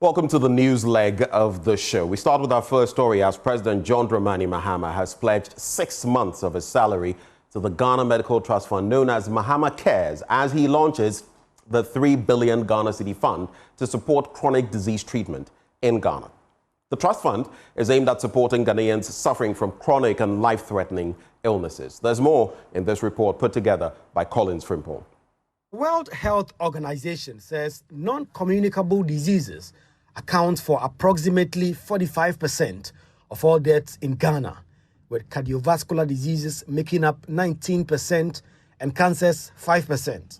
Welcome to the news leg of the show. We start with our first story as President John Dramani Mahama has pledged 6 months of his salary to the Ghana Medical Trust Fund known as Mahama Cares as he launches the 3 billion Ghana Cedi Fund to support chronic disease treatment in Ghana. The trust fund is aimed at supporting Ghanaians suffering from chronic and life-threatening illnesses. There's more in this report put together by Collins Frimpong. The World Health Organization says non-communicable diseases account for approximately 45% of all deaths in Ghana, with cardiovascular diseases making up 19% and cancers 5%.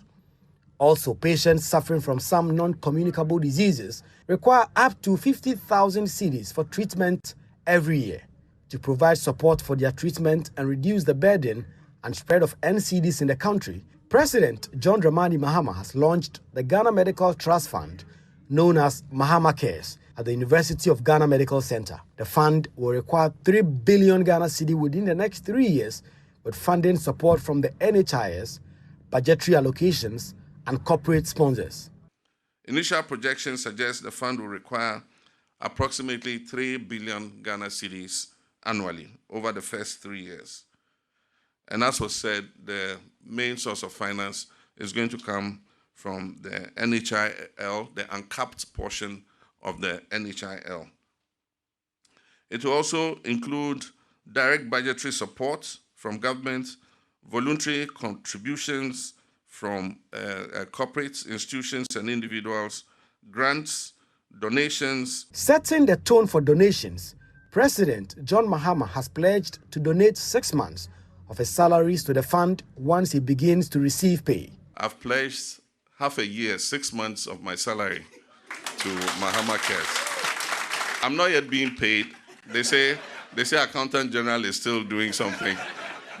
Also, patients suffering from some non-communicable diseases require up to 50,000 cedis for treatment every year. To provide support for their treatment and reduce the burden and spread of NCDs in the country, President John Dramani Mahama has launched the Ghana Medical Trust Fund, known as Mahama Cares, at the University of Ghana Medical Center. The fund will require 3 billion Ghana cedi within the next 3 years, with funding support from the NHIS, budgetary allocations, and corporate sponsors. Initial projections suggest the fund will require approximately 3 billion Ghana cedis annually over the first 3 years. And as was said, the main source of finance is going to come from the NHIL, the uncapped portion of the NHIL. It will also include direct budgetary support from government, voluntary contributions from corporate institutions and individuals, grants, donations. Setting the tone for donations, President John Mahama has pledged to donate 6 months of his salaries to the fund once he begins to receive pay. I've pledged half a year, 6 months of my salary to Mahama Cares. I'm not yet being paid. They say Accountant General is still doing something.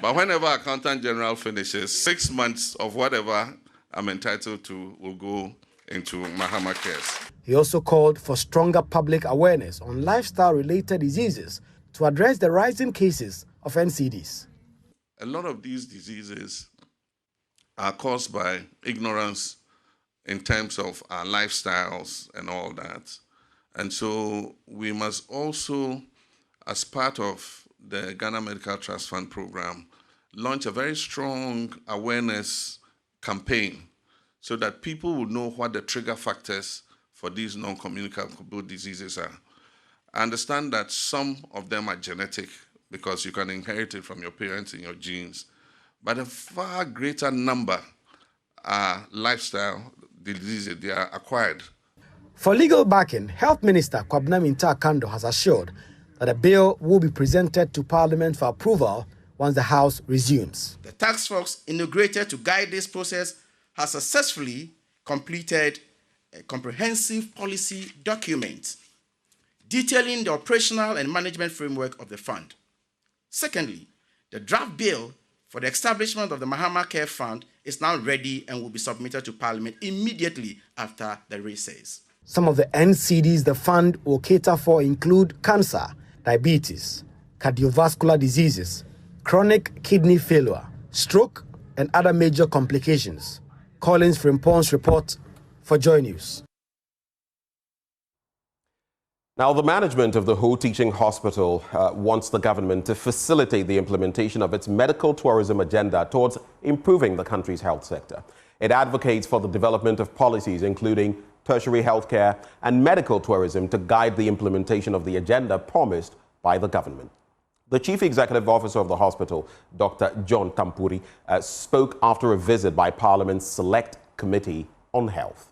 But whenever Accountant General finishes, 6 months of whatever I'm entitled to will go into Mahama Cares. He also called for stronger public awareness on lifestyle-related diseases to address the rising cases of NCDs. A lot of these diseases are caused by ignorance in terms of our lifestyles and all that. And so we must also, as part of the Ghana Medical Trust Fund program, launch a very strong awareness campaign so that people will know what the trigger factors for these non-communicable diseases are. I understand that some of them are genetic because you can inherit it from your parents in your genes, but a far greater number are lifestyle diseases, they are acquired. For legal backing, Health Minister Kwabena Minta Kando has assured that a bill will be presented to Parliament for approval once the House resumes. The task force inaugurated to guide this process has successfully completed a comprehensive policy document detailing the operational and management framework of the fund. Secondly, the draft bill for the establishment of the Mahama Cares Fund is now ready and will be submitted to Parliament immediately after the recess. Some of the NCDs the fund will cater for include cancer, diabetes, cardiovascular diseases, chronic kidney failure, stroke, and other major complications. Collins Frimpong's report for Joy News. Now, the management of the Ho Teaching Hospital wants the government to facilitate the implementation of its medical tourism agenda towards improving the country's health sector. It advocates for the development of policies including tertiary healthcare and medical tourism to guide the implementation of the agenda promised by the government. The Chief Executive Officer of the hospital, Dr. John Tampuri, spoke after a visit by Parliament's Select Committee on Health.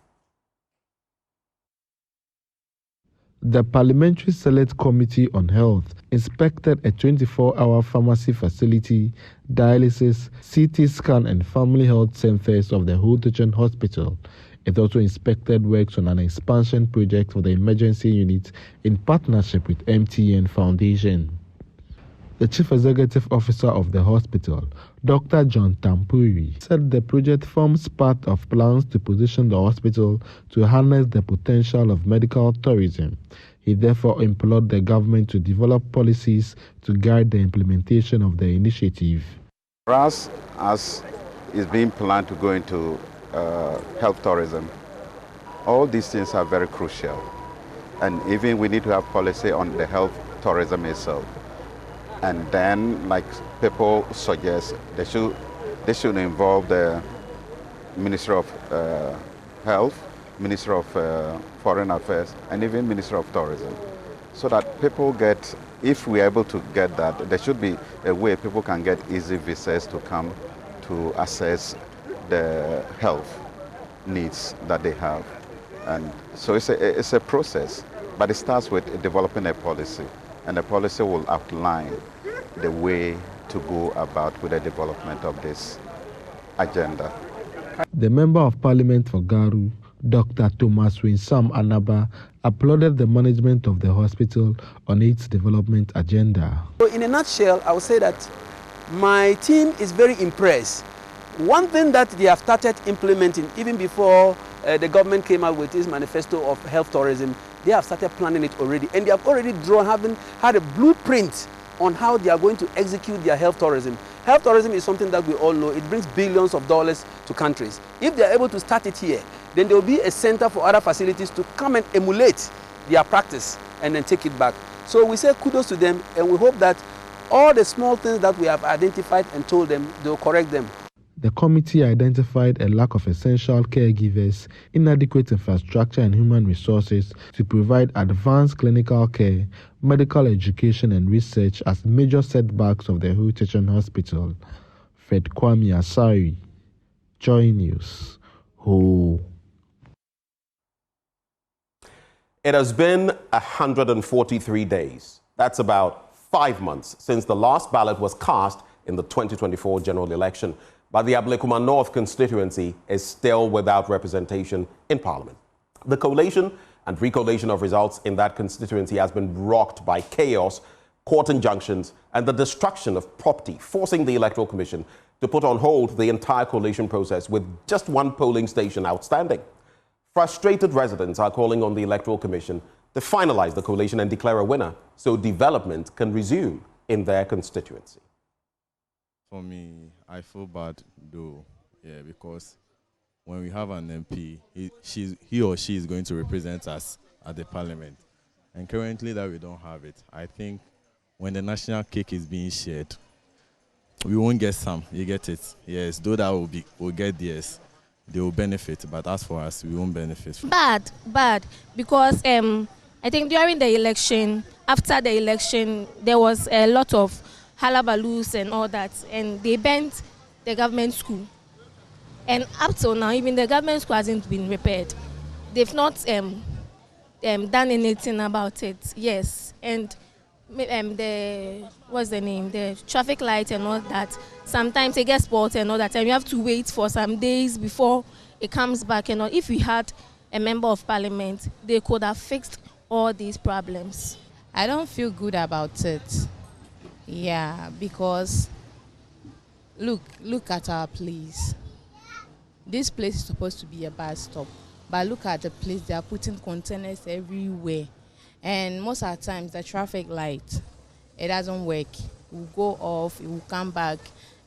The Parliamentary Select Committee on Health inspected a 24-hour pharmacy facility, dialysis, CT scan and family health centers of the Ho Teaching Hospital. It also inspected works on an expansion project for the emergency unit in partnership with MTN Foundation. The Chief Executive Officer of the hospital, Dr. John Tampuri, said the project forms part of plans to position the hospital to harness the potential of medical tourism. He therefore implored the government to develop policies to guide the implementation of the initiative. For us, as is being planned to go into health tourism, all these things are very crucial. And even we need to have policy on the health tourism itself. And then, like people suggest, they should involve the Minister of Health, Minister of Foreign Affairs, and even Minister of Tourism, so that people get, if we're able to get that, there should be a way people can get easy visas to come to assess the health needs that they have. And so it's a process, but it starts with developing a policy, and the policy will outline the way to go about with the development of this agenda. The Member of Parliament for Garu, Dr. Thomas Winsam Anaba, applauded the management of the hospital on its development agenda. So in a nutshell, I would say that my team is very impressed. One thing that they have started implementing, even before the government came out with its manifesto of health tourism, they have started planning it already. And they have already had a blueprint on how they are going to execute their health tourism. Health tourism is something that we all know. It brings billions of dollars to countries. If they are able to start it here, then there will be a center for other facilities to come and emulate their practice and then take it back. So we say kudos to them, and we hope that all the small things that we have identified and told them, they will correct them. The committee identified a lack of essential caregivers, inadequate infrastructure and human resources to provide advanced clinical care, medical education and research as major setbacks of the Ho Teaching Hospital. Fred Kwame Asari, Joy News, Ho. It has been 143 days. That's about 5 months since the last ballot was cast in the 2024 general election. But the Ablekuma North constituency is still without representation in Parliament. The collation and recollation of results in that constituency has been rocked by chaos, court injunctions, and the destruction of property, forcing the Electoral Commission to put on hold the entire collation process with just one polling station outstanding. Frustrated residents are calling on the Electoral Commission to finalize the collation and declare a winner so development can resume in their constituency. For me, I feel bad though, because when we have an MP, he or she is going to represent us at the Parliament. And currently that we don't have it, I think when the national cake is being shared, we won't get some, you get it? Yes, though that will get theirs, they will benefit, but as for us, we won't benefit. Bad, because I think during the election, after the election, there was a lot of halabalus and all that, and they banned the government school. And up till now, even the government school hasn't been repaired. They've not done anything about it. Yes, and the traffic light and all that. Sometimes it gets spoiled and all that, and you have to wait for some days before it comes back. And all. If we had a member of parliament, they could have fixed all these problems. I don't feel good about it. Yeah, because look at our place. This place is supposed to be a bus stop, but look at the place. They are putting containers everywhere, and most of the times the traffic light, it doesn't work. It will go off, it will come back.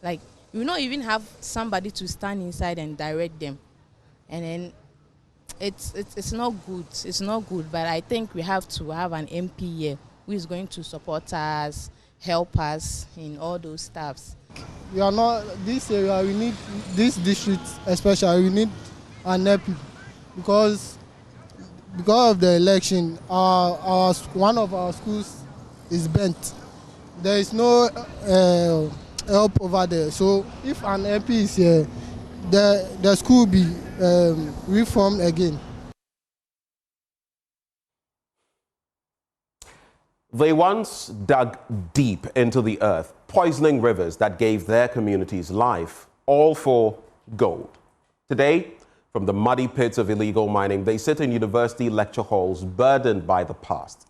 Like, you will not even have somebody to stand inside and direct them, and then it's not good. It's not good. But I think we have to have an MP here who is going to support us, help us in all those stuffs. We are not this area. We need this district, especially. We need an MP because of the election. Our one of our schools is bent. There is no help over there. So if an MP is here, the school will be reformed again. They once dug deep into the earth, poisoning rivers that gave their communities life, all for gold. Today, from the muddy pits of illegal mining, they sit in university lecture halls burdened by the past.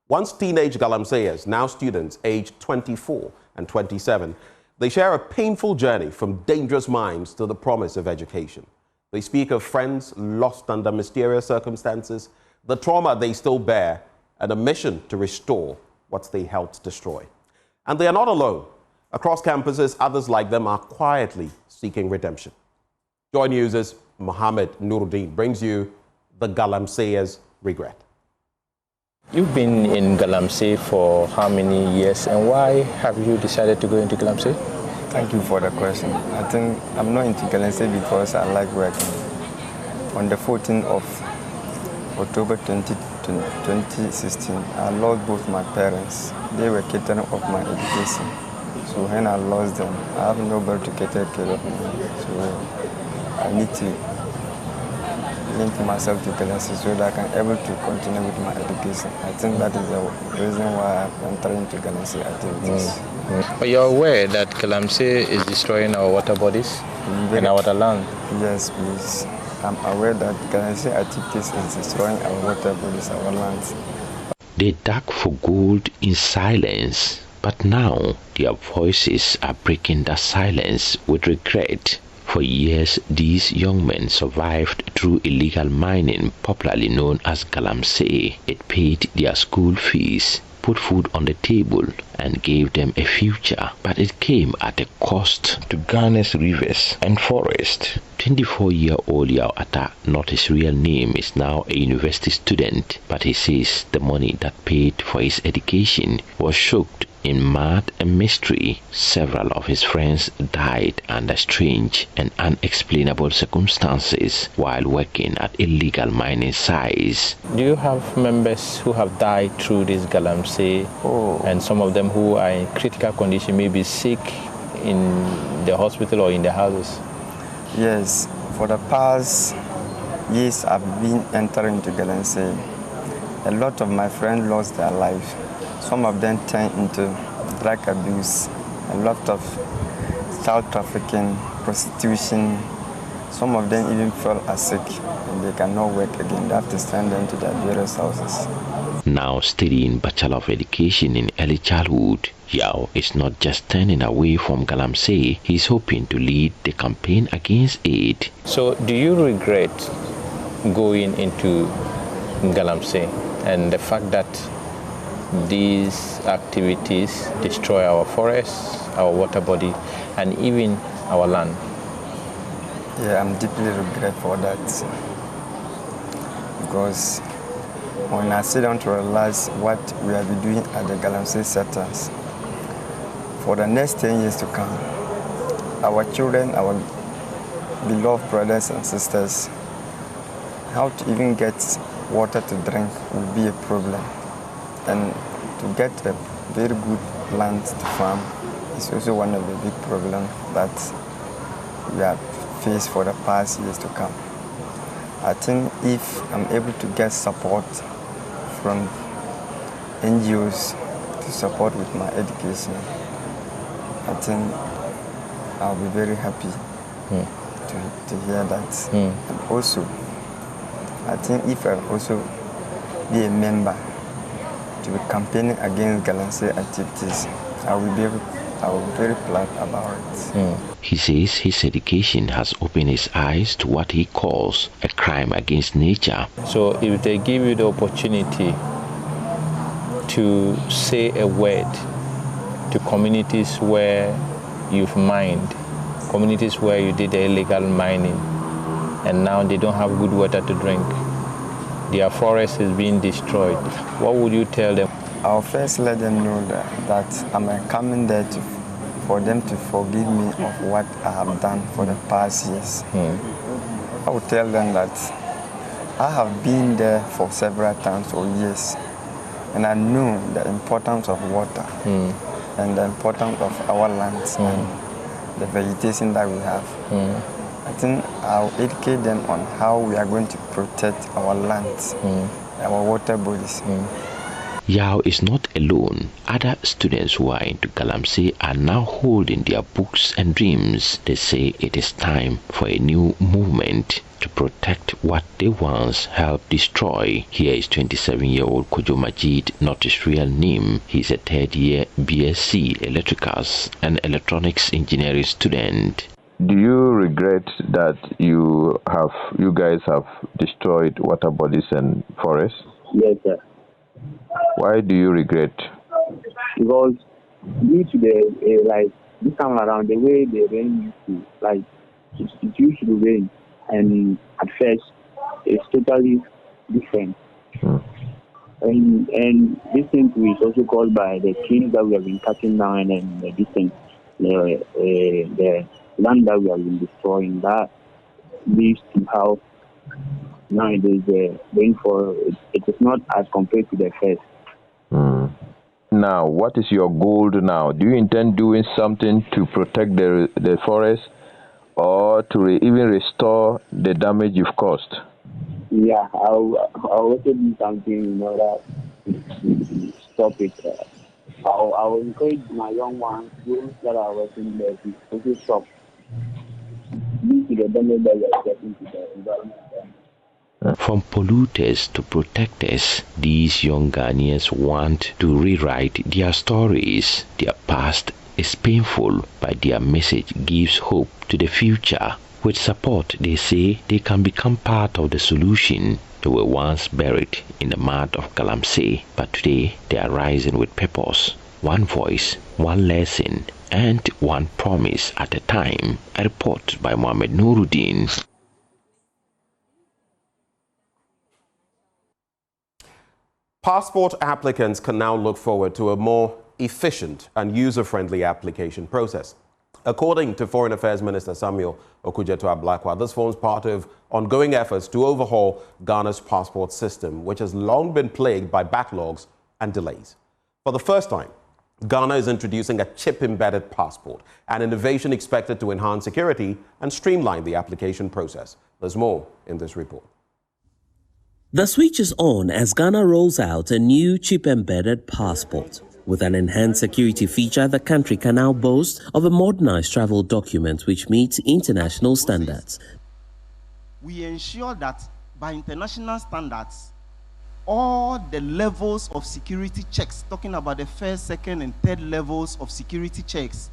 Once teenage galamseyers, now students aged 24 and 27, they share a painful journey from dangerous mines to the promise of education. They speak of friends lost under mysterious circumstances, the trauma they still bear, and a mission to restore what they helped destroy. And they are not alone. Across campuses, others like them are quietly seeking redemption. Joy News' Mohammed Nuruddin brings you the Galamseyers' regret. You've been in Galamsey for how many years, and why have you decided to go into Galamsey? Thank you for the question. I think I'm not into Galamsey because I like working. On the 14th of October 2016, I lost both my parents. They were catering of my education. So when I lost them, I have nobody to cater care of me. So I need to link myself to Galamsey so that I can able to continue with my education. I think that is the reason why I'm trying to Galamsey activities. But you're aware that Galamsey is destroying our water bodies and our water land? Yes, please. I'm aware that Galamsey activities is destroying our water bodies, our lands. They dug for gold in silence, but now their voices are breaking that silence with regret. For years, these young men survived through illegal mining, popularly known as Galamsey. It paid their school fees, put food on the table, and gave them a future. But it came at a cost to Ghana's rivers and forest. 24-year-old Yao Atta, not his real name, is now a university student, but he says the money that paid for his education was soaked in mud and mystery. Several of his friends died under strange and unexplainable circumstances while working at illegal mining sites. Do you have members who have died through this Galamsey, and some of them who are in critical condition, maybe sick in the hospital or in the houses? Yes, for the past years I've been entering to Galamsey. A lot of my friends lost their life. Some of them turned into drug abuse, a lot of child trafficking, prostitution. Some of them even fell sick and they cannot work again. They have to send them to their various houses. Now studying Bachelor of Education in Early Childhood, Yao is not just turning away from Galamsey, he's hoping to lead the campaign against it. So do you regret going into Galamsey and the fact that these activities destroy our forests, our water body, and even our land? Yeah, I'm deeply regretful for that. Because when I sit down to realize what we have been doing at the Galamsey sectors, for the next 10 years to come, our children, our beloved brothers and sisters, how to even get water to drink will be a problem. And to get a very good land to farm is also one of the big problems that we have faced for the past years to come. I think if I'm able to get support from NGOs to support with my education, I think I'll be very happy to hear that. And also, I think if I also be a member to be campaigning against Galamsey activities, I will be very proud about it. He says his education has opened his eyes to what he calls a crime against nature. So if they give you the opportunity to say a word to communities where you've mined, communities where you did the illegal mining, and now they don't have good water to drink, their forest is being destroyed, what would you tell them? I'll first let them know that I'm coming there for them to forgive me of what I have done for the past years. I will tell them that I have been there for several times or years, and I know the importance of water and the importance of our lands and the vegetation that we have. I think I'll educate them on how we are going to protect our lands, our water bodies. Yao is not alone. Other students who are into Galamsey are now holding their books and dreams. They say it is time for a new movement to protect what they once helped destroy. Here is 27-year-old Kojo Majid, not his real name. He's a third-year BSc Electricals and Electronics Engineering student. Do you regret that you guys have destroyed water bodies and forests? Yes, sir. Why do you regret? Because due to the this time around, the way the rain used to, it used to rain, and at first it's totally different. And this thing is also caused by the trees that we have been cutting down and this thing, the land that we have been destroying. That leads to how nowadays the rainfall it is not as compared to the first. Now, what is your goal now? Do you intend doing something to protect the forest, or to even restore the damage you've caused? Yeah, I'll also do something in order to stop it. I'll encourage my young ones, those that are working there, to also stop due to the damage that we are getting to the environment. From polluters to protectors, these young Ghanaians want to rewrite their stories. Their past is painful, but their message gives hope to the future. With support, they say they can become part of the solution. They were once buried in the mud of Galamsey, but today they are rising with purpose. One voice, one lesson, and one promise at a time. A report by Mohamed Nuruddin. Passport applicants can now look forward to a more efficient and user-friendly application process. According to Foreign Affairs Minister Samuel Okudzeto-Ablakwa, this forms part of ongoing efforts to overhaul Ghana's passport system, which has long been plagued by backlogs and delays. For the first time, Ghana is introducing a chip-embedded passport, an innovation expected to enhance security and streamline the application process. There's more in this report. The switch is on as Ghana rolls out a new chip-embedded passport. With an enhanced security feature, the country can now boast of a modernized travel document which meets international standards. We ensure that by international standards, all the levels of security checks, talking about the first, second, and third levels of security checks,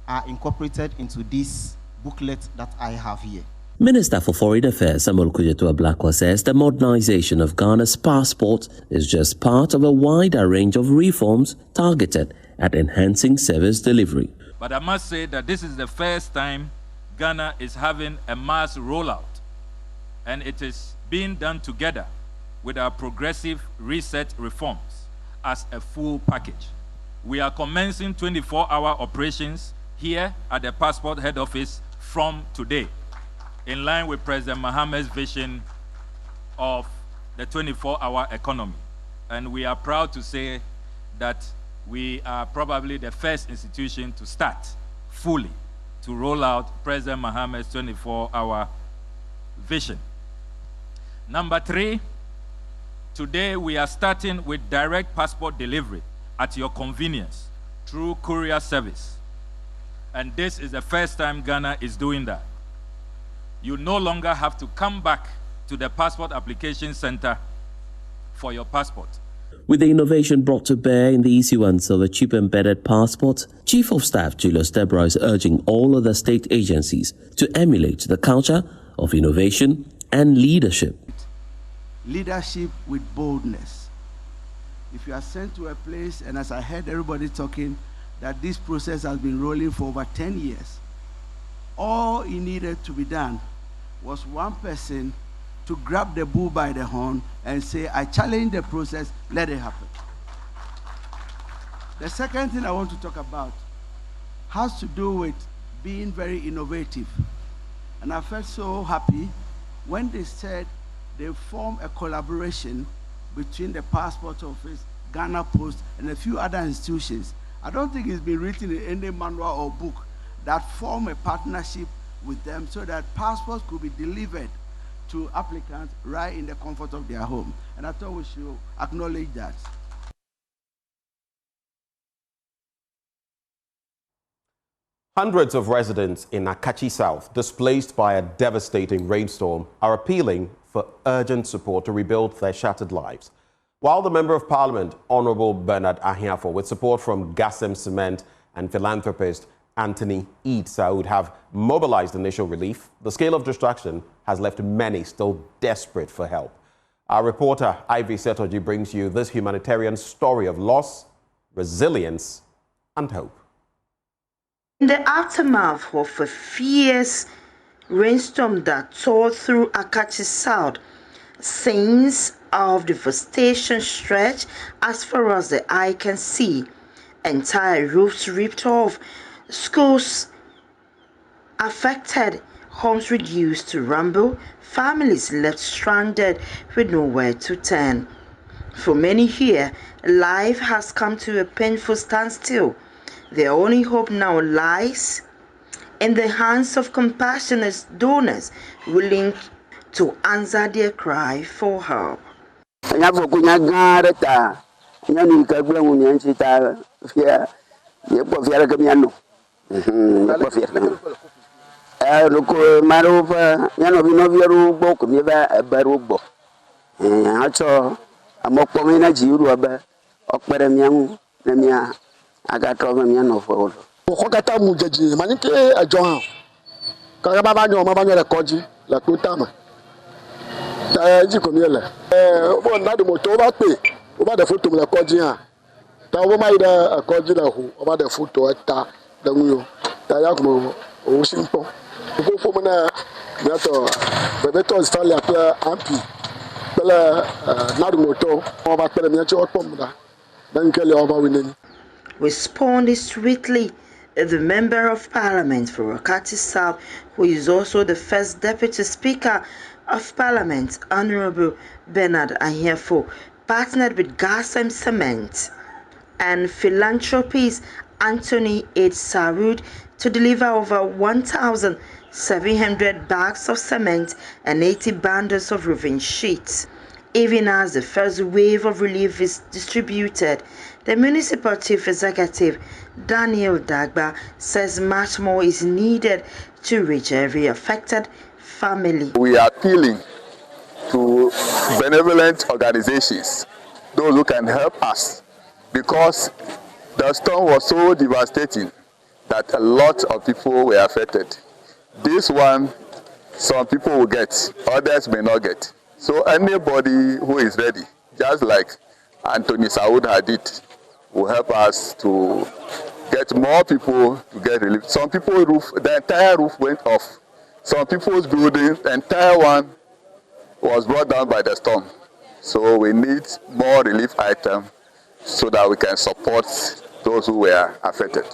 are incorporated into this booklet that I have here. Minister for Foreign Affairs Samuel Okudzeto-Ablakwa says the modernization of Ghana's passport is just part of a wider range of reforms targeted at enhancing service delivery. But I must say that this is the first time Ghana is having a mass rollout, and it is being done together with our progressive reset reforms as a full package. We are commencing 24-hour operations here at the Passport Head Office from today, in line with President Mahama's vision of the 24-hour economy. And we are proud to say that we are probably the first institution to start fully to roll out President Mahama's 24-hour vision. Number 3, today we are starting with direct passport delivery at your convenience through courier service. And this is the first time Ghana is doing that. You no longer have to come back to the passport application center for your passport. With the innovation brought to bear in the issuance of a chip-embedded passport, Chief of Staff Julius Deborah is urging all other state agencies to emulate the culture of innovation and leadership. Leadership with boldness. If you are sent to a place, and as I heard everybody talking, that this process has been rolling for over 10 years, all it needed to be done was one person to grab the bull by the horn and say, I challenge the process, let it happen. The second thing I want to talk about has to do with being very innovative. And I felt so happy when they said they formed a collaboration between the Passport Office, Ghana Post, and a few other institutions. I don't think it's been written in any manual or book that form a partnership with them so that passports could be delivered to applicants right in the comfort of their home. And I thought we should acknowledge that. Hundreds of residents in Akatsi South, displaced by a devastating rainstorm, are appealing for urgent support to rebuild their shattered lives. While the Member of Parliament, Honorable Bernard Ahiafo, with support from Gassem Cement and philanthropist Anthony Eid Saud, have mobilized initial relief, the scale of destruction has left many still desperate for help. Our reporter Ivy Setoji brings you this humanitarian story of loss, resilience, and hope. In the aftermath of a fierce rainstorm that tore through Akatsi South, since of devastation stretch as far as the eye can see. Entire roofs ripped off, schools affected, homes reduced to rubble, families left stranded with nowhere to turn. For many here, life has come to a painful standstill. Their only hope now lies in the hands of compassionate donors willing to answer their cry for help. Kokata mujeji manike ajohan kagaba banyo mabanyo le koji la kutama ta ji ko miele bo na de moto ba pe o ba de photo le koji han ta wo mai de koji la hu o ba de photo ta da nguyo ta ya ko o simpo ko fo na to bebe to install ya pe ampi pele na de moto o ba pele mi cho pom da dan kele o ba wineni. Responding swiftly, the Member of Parliament for Akatsi South, who is also the first Deputy Speaker of Parliament, Honorable Bernard Anyefo, partnered with Gas and Cement and philanthropist Anthony H. Sarud to deliver over 1,700 bags of cement and 80 bundles of roofing sheets. Even as the first wave of relief is distributed, the Municipal Chief Executive, Daniel Dagba, says much more is needed to reach every affected family. We are appealing to benevolent organizations, those who can help us, because the storm was so devastating that a lot of people were affected. This one, some people will get, others may not get. So anybody who is ready, just like Anthony Saud had it, will help us to get more people to get relief. Some people's roof, the entire roof went off. Some people's buildings, the entire one was brought down by the storm. So we need more relief items so that we can support those who were affected.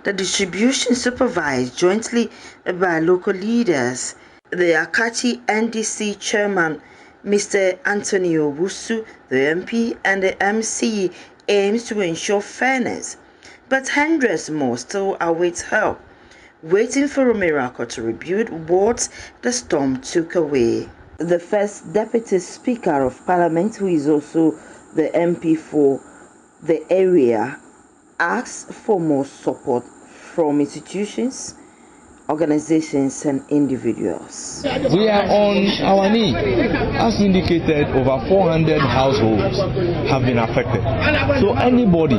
The distribution supervised jointly by local leaders. The Akatsi NDC chairman, Mr. Anthony Owusu, the MP and the MC aims to ensure fairness, but hundreds more still await help, waiting for a miracle to rebuild what the storm took away. The first Deputy Speaker of Parliament, who is also the MP for the area, asks for more support from institutions, organizations and individuals. We are on our knee. As indicated, over 400 households have been affected. So anybody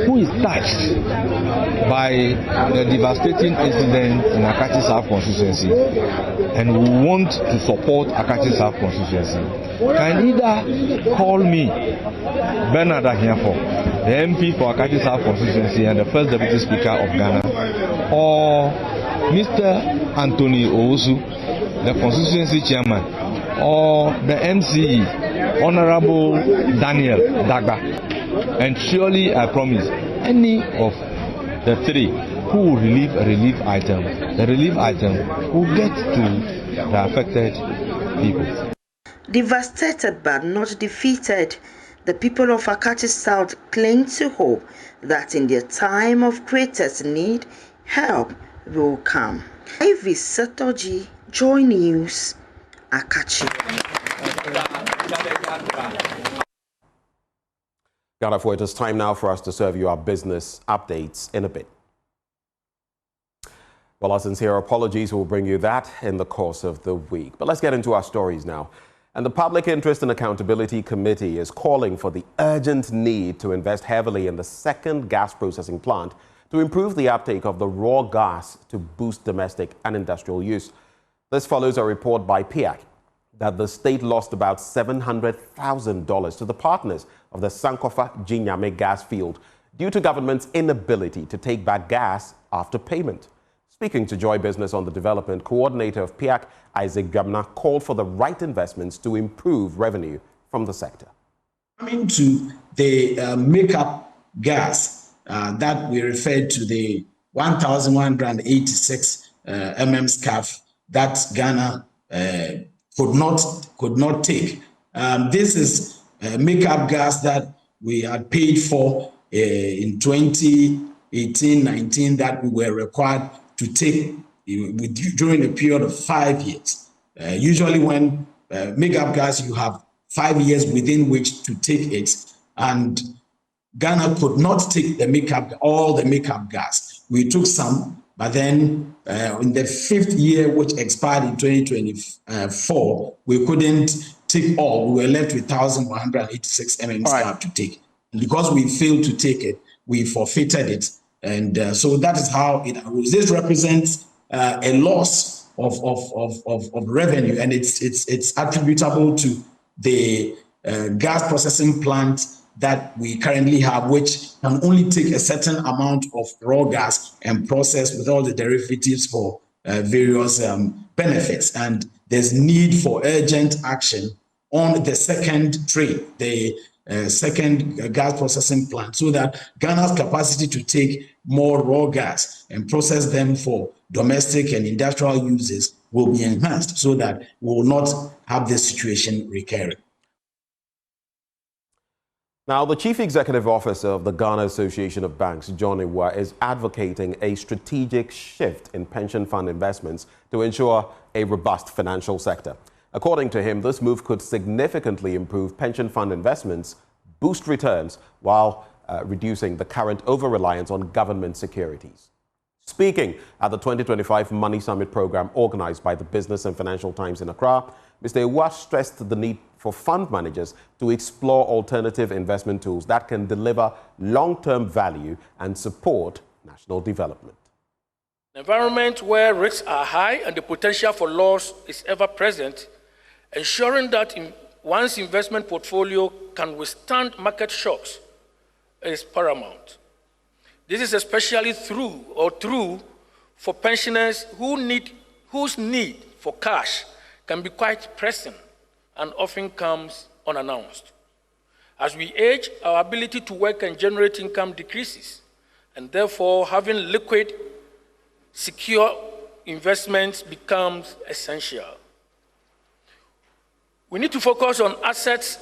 who is touched by the devastating incident in Akatsi South constituency and who want to support Akatsi South constituency can either call me, Bernard Anyefo, the MP for Akatsi South constituency and the first Deputy Speaker of Ghana, or Mr. Anthony Owusu, the constituency chairman, or the MCE, Honorable Daniel Dagba. And surely I promise, any of the three who will relieve a relief item, the relief item will get to the affected people. Devastated but not defeated, the people of Akatsi South cling to hope that in their time of greatest need, help will come. Ivy Satoji, Joy News, Akatsi. Ghana, it is time now for us to serve you our business updates in a bit. Well, our sincere apologies, we'll bring you that in the course of the week. But let's get into our stories now. And the Public Interest and Accountability Committee is calling for the urgent need to invest heavily in the second gas processing plant to improve the uptake of the raw gas to boost domestic and industrial use. This follows a report by PIAC that the state lost about $700,000 to the partners of the Sankofa Jinyame gas field due to government's inability to take back gas after payment. Speaking to Joy Business on the development, coordinator of PIAC, Isaac Gamna, called for the right investments to improve revenue from the sector. Coming to the makeup gas that we referred to, the 1,186 SCAF that Ghana could not take. This is makeup gas that we had paid for in 2018-19 that we were required to take during a period of 5 years. Usually when makeup gas, you have 5 years within which to take it, and Ghana could not take all the makeup gas. We took some, but then in the 5th year, which expired in 2024, we couldn't take all. We were left with 1,186 SCAF to take. And because we failed to take it, we forfeited it. And so that is how it arose. This represents a loss of revenue, and it's attributable to the gas processing plant that we currently have, which can only take a certain amount of raw gas and process with all the derivatives for various benefits. And there's need for urgent action on the second train, the second gas processing plant, so that Ghana's capacity to take more raw gas and process them for domestic and industrial uses will be enhanced, so that we will not have this situation recurring. Now, the Chief Executive Officer of the Ghana Association of Banks, John Iwa, is advocating a strategic shift in pension fund investments to ensure a robust financial sector. According to him, this move could significantly improve pension fund investments, boost returns, while reducing the current over-reliance on government securities. Speaking at the 2025 Money Summit program organized by the Business and Financial Times in Accra, Mr. Iwa stressed the need for fund managers to explore alternative investment tools that can deliver long-term value and support national development. An environment where risks are high and the potential for loss is ever present, ensuring that one's investment portfolio can withstand market shocks is paramount. This is especially true for pensioners whose need for cash can be quite pressing and often comes unannounced. As we age, our ability to work and generate income decreases, and therefore having liquid, secure investments becomes essential. We need to focus on assets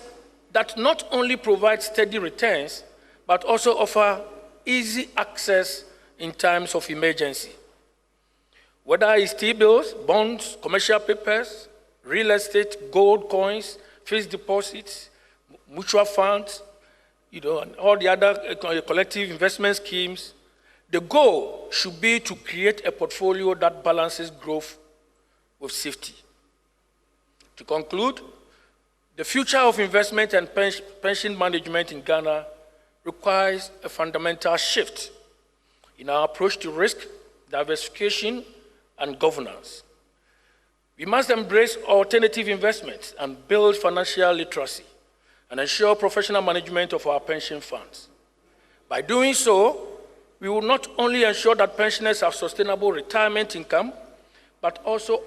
that not only provide steady returns, but also offer easy access in times of emergency. Whether it's T-bills, bonds, commercial papers, real estate, gold coins, fixed deposits, mutual funds, and all the other collective investment schemes, the goal should be to create a portfolio that balances growth with safety. To conclude, the future of investment and pension management in Ghana requires a fundamental shift in our approach to risk, diversification, and governance. We must embrace alternative investments and build financial literacy and ensure professional management of our pension funds. By doing so, we will not only ensure that pensioners have sustainable retirement income, but also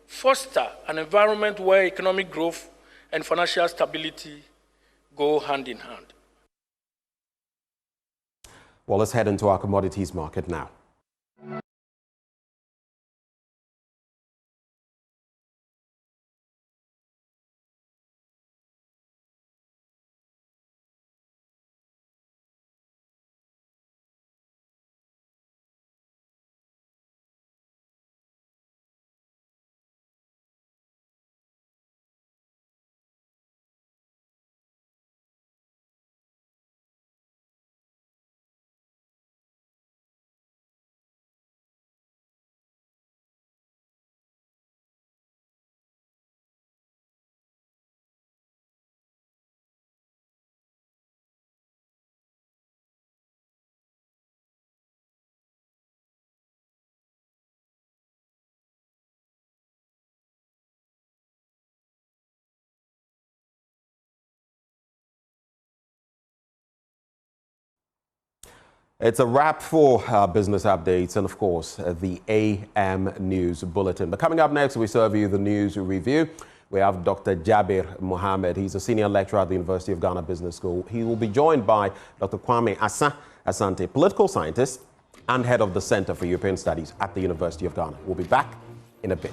foster an environment where economic growth and financial stability go hand in hand. Well, let's head into our commodities market now. It's a wrap for our business updates and, of course, the AM News Bulletin. But coming up next, we serve you the news review. We have Dr. Jabir Mohammed. He's a senior lecturer at the University of Ghana Business School. He will be joined by Dr. Kwame Asante, political scientist and head of the Center for European Studies at the University of Ghana. We'll be back in a bit.